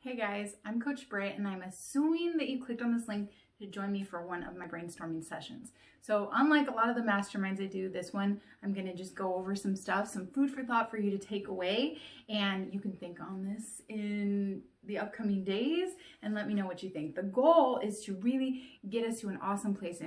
Hey guys, I'm Coach Britt and I'm assuming that you clicked on this link to join me for one of my brainstorming sessions. So unlike a lot of the masterminds I do, this one I'm going to just go over some stuff, some food for thought for you to take away, and you can think on this in the upcoming days and let me know what you think. The goal is to really get us to an awesome place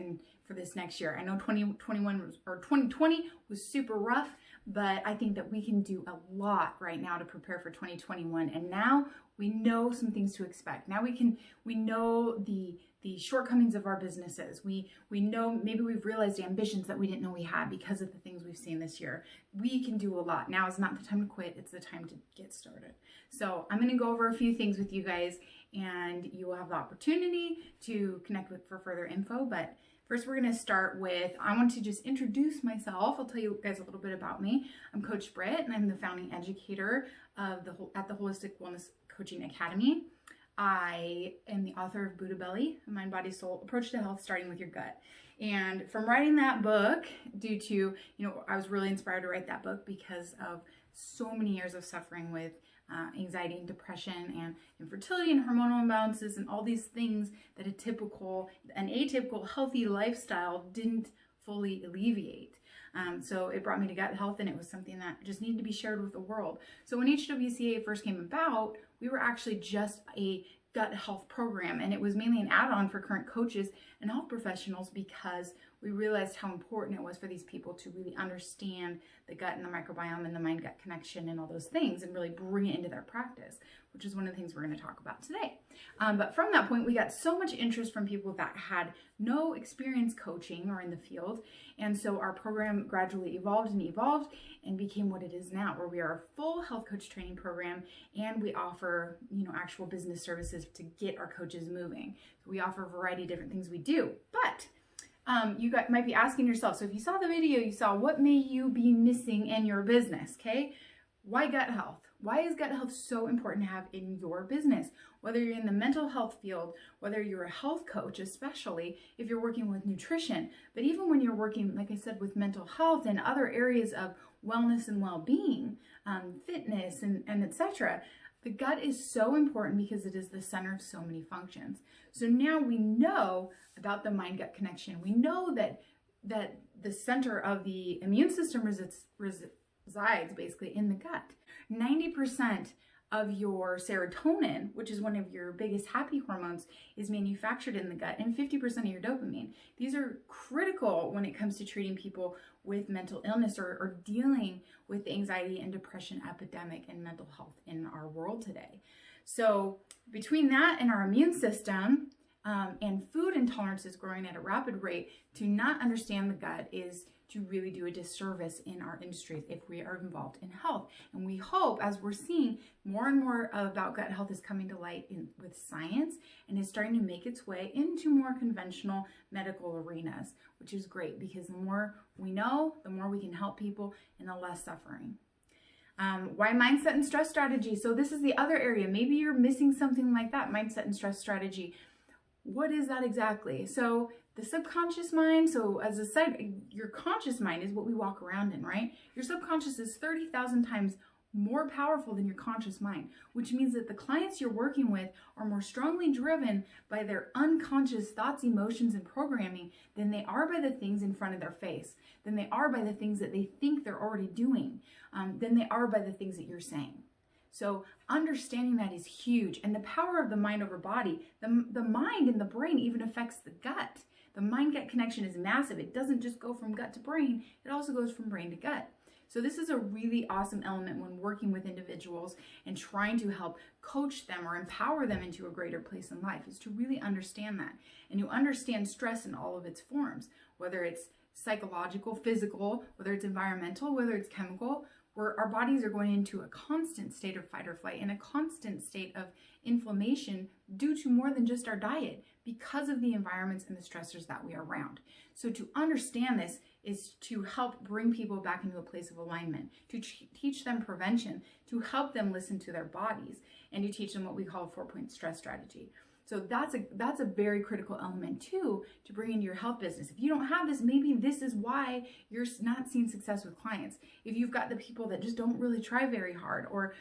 for this next year. I know 2020 was super rough, but I think that we can do a lot right now to prepare for 2021. And now we know some things to expect. Now we know the shortcomings of our businesses. We know, maybe we've realized ambitions that we didn't know we had because of the things we've seen this year. We can do a lot. Now is not the time to quit. It's the time to get started. So I'm going to go over a few things with you guys, and you will have the opportunity to connect with for further info. But first, we're going to start with, I want to just introduce myself. I'll tell you guys a little bit about me. I'm Coach Britt, and I'm the founding educator at the Holistic Wellness Coaching Academy. I am the author of Buddha Belly, a Mind, Body, Soul Approach to Health Starting with Your Gut. And from writing that book, due to, I was really inspired to write that book because of so many years of suffering with anxiety and depression and infertility and hormonal imbalances and all these things that an atypical healthy lifestyle didn't fully alleviate. So it brought me to gut health, and it was something that just needed to be shared with the world. So when HWCA first came about, we were actually just a gut health program, and it was mainly an add-on for current coaches and health professionals because we realized how important it was for these people to really understand the gut and the microbiome and the mind-gut connection and all those things and really bring it into their practice, which is one of the things we're going to talk about today. But from that point, we got so much interest from people that had no experience coaching or in the field. And so our program gradually evolved and became what it is now, where we are a full health coach training program, and we offer, actual business services to get our coaches moving. So we offer a variety of different things we do. But you might be asking yourself, so if you saw the video, you saw what may you be missing in your business, okay? Why gut health? Why is gut health so important to have in your business? Whether you're in the mental health field, whether you're a health coach, especially if you're working with nutrition, but even when you're working, like I said, with mental health and other areas of wellness and well-being, fitness and etc., the gut is so important because it is the center of so many functions. So now we know about the mind-gut connection. We know that the center of the immune system resides basically in the gut. 90% of your serotonin, which is one of your biggest happy hormones, is manufactured in the gut, and 50% of your dopamine. These are critical when it comes to treating people with mental illness or dealing with the anxiety and depression epidemic and mental health in our world today. So between that and our immune system and food intolerances growing at a rapid rate, to not understand the gut is to really do a disservice in our industries if we are involved in health. And we hope, as we're seeing more and more about gut health is coming to light with science and is starting to make its way into more conventional medical arenas, which is great because the more we know, the more we can help people and the less suffering. Why mindset and stress strategy? So this is the other area. Maybe you're missing something like that, mindset and stress strategy. What is that exactly? So the subconscious mind, so as I said, your conscious mind is what we walk around in, right? Your subconscious is 30,000 times more powerful than your conscious mind, which means that the clients you're working with are more strongly driven by their unconscious thoughts, emotions, and programming than they are by the things in front of their face, than they are by the things that they think they're already doing, than they are by the things that you're saying. So understanding that is huge. And the power of the mind over body, the mind and the brain even affects the gut. The mind-gut connection is massive. It doesn't just go from gut to brain. It also goes from brain to gut. So this is a really awesome element when working with individuals and trying to help coach them or empower them into a greater place in life, is to really understand that. And you understand stress in all of its forms, whether it's psychological, physical, whether it's environmental, whether it's chemical, where our bodies are going into a constant state of fight or flight and a constant state of inflammation due to more than just our diet because of the environments and the stressors that we are around. So to understand this is to help bring people back into a place of alignment, to teach them prevention, to help them listen to their bodies, and to teach them what we call a 4-point stress strategy. So that's a very critical element too to bring into your health business. If you don't have this, maybe this is why you're not seeing success with clients. If you've got the people that just don't really try very hard, or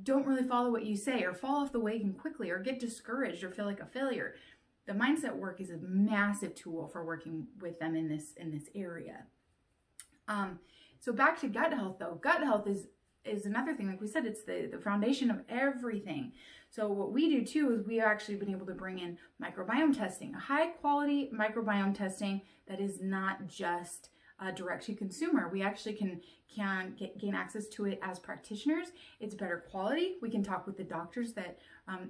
don't really follow what you say or fall off the wagon quickly or get discouraged or feel like a failure. The mindset work is a massive tool for working with them in this area. So back to gut health though. Gut health is another thing. Like we said, it's the foundation of everything. So what we do too is we actually been able to bring in microbiome testing, a high quality microbiome testing that is not just direct to consumer. We actually can gain access to it as practitioners. It's better quality. We can talk with the doctors that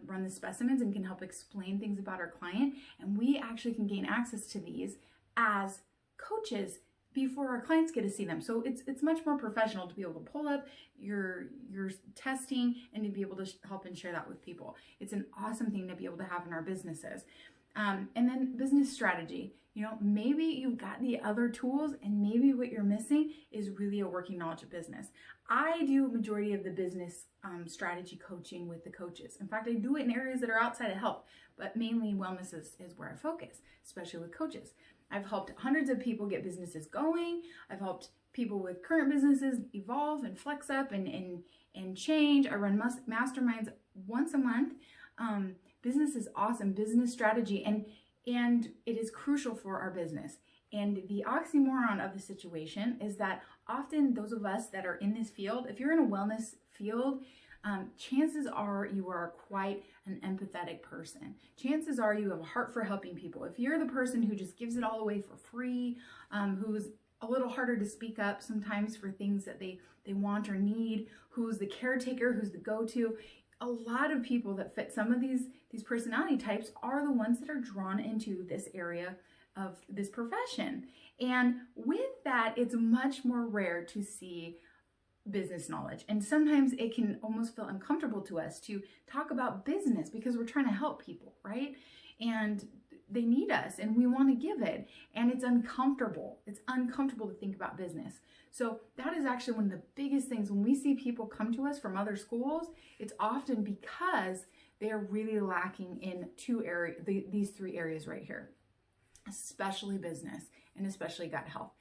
run the specimens and can help explain things about our client. And we actually can gain access to these as coaches before our clients get to see them. So it's much more professional to be able to pull up your testing and to be able to help and share that with people. It's an awesome thing to be able to have in our businesses. And then business strategy. You know, maybe you've got the other tools and maybe what you're missing is really a working knowledge of business. I do a majority of the business strategy coaching with the coaches. In fact, I do it in areas that are outside of health, but mainly wellness is where I focus, especially with coaches. I've helped hundreds of people get businesses going. I've helped people with current businesses evolve and flex up and change. I run masterminds once a month. Business is awesome, business strategy, and it is crucial for our business. And the oxymoron of the situation is that often those of us that are in this field, if you're in a wellness field, chances are you are quite an empathetic person. Chances are you have a heart for helping people. If you're the person who just gives it all away for free, who's a little harder to speak up sometimes for things that they want or need, who's the caretaker, who's the go-to, a lot of people that fit some of these personality types are the ones that are drawn into this area of this profession. And with that, it's much more rare to see business knowledge. And sometimes it can almost feel uncomfortable to us to talk about business because we're trying to help people, right? And they need us and we want to give it. And it's uncomfortable. It's uncomfortable to think about business. So that is actually one of the biggest things when we see people come to us from other schools, it's often because they are really lacking in these three areas right here, especially business and especially gut health.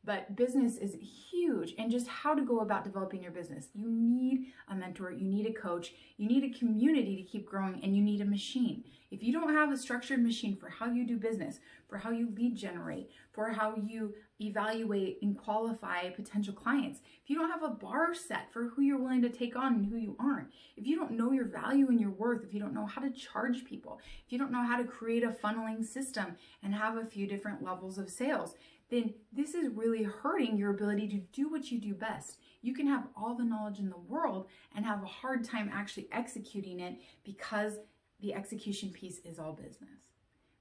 But business is huge, and just how to go about developing your business. You need a mentor, you need a coach, you need a community to keep growing, and you need a machine. If you don't have a structured machine for how you do business, for how you lead generate, for how you evaluate and qualify potential clients, if you don't have a bar set for who you're willing to take on and who you aren't, if you don't know your value and your worth, if you don't know how to charge people, if you don't know how to create a funneling system and have a few different levels of sales, then this is really hurting your ability to do what you do best. You can have all the knowledge in the world and have a hard time actually executing it because the execution piece is all business.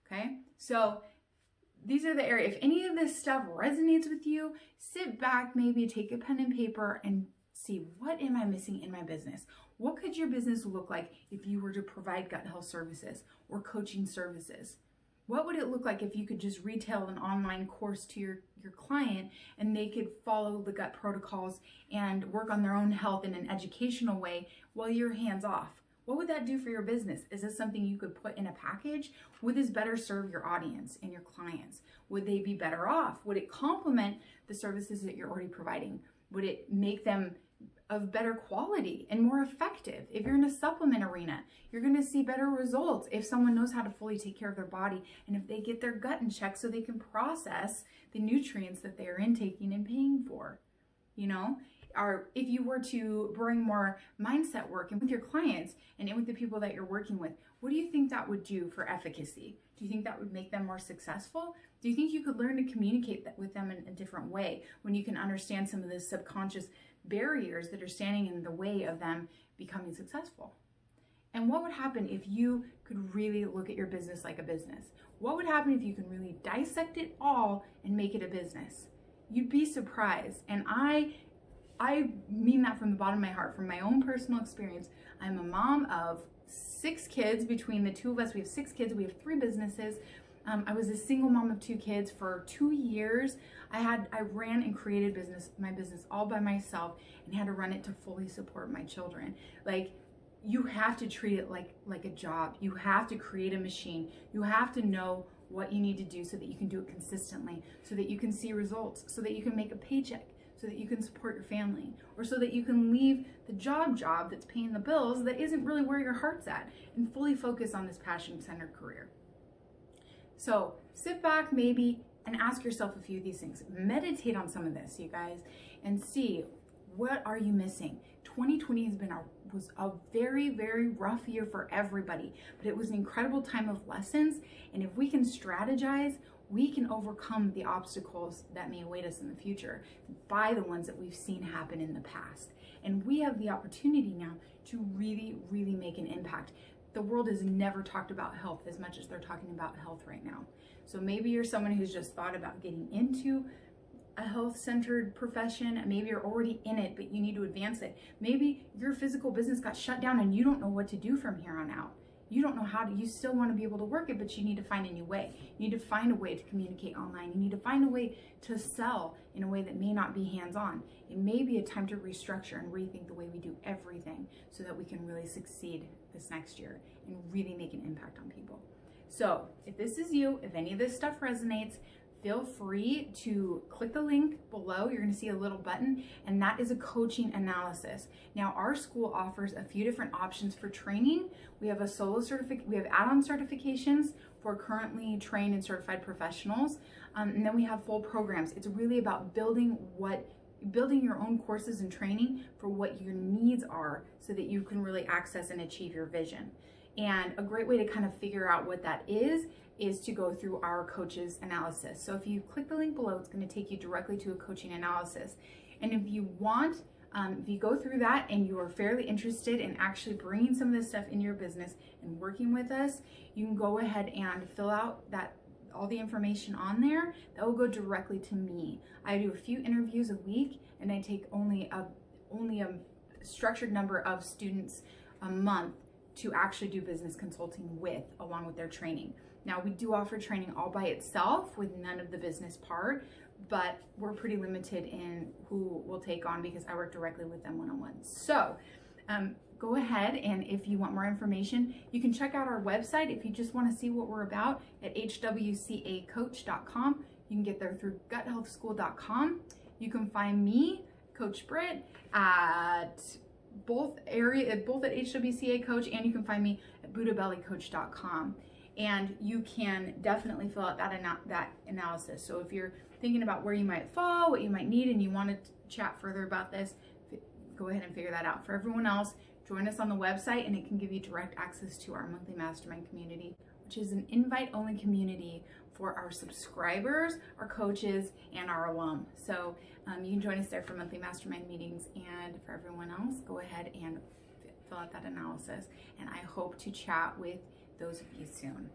Okay? So these are the areas. If any of this stuff resonates with you, sit back, maybe take a pen and paper and see, what am I missing in my business? What could your business look like if you were to provide gut health services or coaching services? What would it look like if you could just retail an online course to your client and they could follow the gut protocols and work on their own health in an educational way while you're hands off? What would that do for your business? Is this something you could put in a package? Would this better serve your audience and your clients? Would they be better off? Would it complement the services that you're already providing? Would it make them of better quality and more effective? If you're in a supplement arena, you're going to see better results if someone knows how to fully take care of their body and if they get their gut in check so they can process the nutrients that they are intaking and paying for. You know, or if you were to bring more mindset work and with your clients and with the people that you're working with, what do you think that would do for efficacy? Do you think that would make them more successful? Do you think you could learn to communicate that with them in a different way when you can understand some of the subconscious barriers that are standing in the way of them becoming successful? And what would happen if you could really look at your business like a business? What would happen if you can really dissect it all and make it a business? You'd be surprised. And I mean that from the bottom of my heart, from my own personal experience. I'm a mom of 6 kids. Between the two of us, we have 6 kids. We have 3 businesses. I was a single mom of 2 kids for 2 years. I ran and created my business all by myself and had to run it to fully support my children. Like, you have to treat it like a job. You have to create a machine. You have to know what you need to do so that you can do it consistently, so that you can see results, so that you can make a paycheck, so that you can support your family, or so that you can leave the job that's paying the bills that isn't really where your heart's at, and fully focus on this passion-centered career. So sit back maybe and ask yourself a few of these things. Meditate on some of this, you guys, and see, what are you missing? 2020 was a very, very rough year for everybody, but it was an incredible time of lessons. And if we can strategize, we can overcome the obstacles that may await us in the future by the ones that we've seen happen in the past. And we have the opportunity now to really, really make an impact. The world has never talked about health as much as they're talking about health right now. So maybe you're someone who's just thought about getting into a health-centered profession. Maybe you're already in it, but you need to advance it. Maybe your physical business got shut down and you don't know what to do from here on out. You don't know how to, you still want to be able to work it, but you need to find a new way. You need to find a way to communicate online. You need to find a way to sell in a way that may not be hands-on. It may be a time to restructure and rethink the way we do everything so that we can really succeed this next year and really make an impact on people. So if this is you, if any of this stuff resonates, feel free to click the link below. You're going to see a little button, and that is a coaching analysis. Now, our school offers a few different options for training. We have we have add-on certifications for currently trained and certified professionals, and then we have full programs. It's really about building your own courses and training for what your needs are, so that you can really access and achieve your vision. And a great way to kind of figure out what that is to go through our coaches analysis. So if you click the link below, it's going to take you directly to a coaching analysis. And if you want, if you go through that and you are fairly interested in actually bringing some of this stuff into your business and working with us, you can go ahead and fill out all the information on there. That will go directly to me. I do a few interviews a week, and I take only a structured number of students a month to actually do business consulting with, along with their training. Now, we do offer training all by itself with none of the business part, but we're pretty limited in who we'll take on because I work directly with them one-on-one. So go ahead, and if you want more information, you can check out our website if you just want to see what we're about at HWCAcoach.com. You can get there through guthealthschool.com. You can find me, Coach Britt, at both at HWCA Coach, and you can find me at BuddhaBellyCoach.com. And you can definitely fill out that analysis. So if you're thinking about where you might fall, what you might need, and you want to chat further about this, go ahead and figure that out. For everyone else, join us on the website, and it can give you direct access to our monthly mastermind community, which is an invite-only community for our subscribers, our coaches, and our alum. So you can join us there for monthly mastermind meetings. And for everyone else, go ahead and fill out that analysis. And I hope to chat with those of you soon.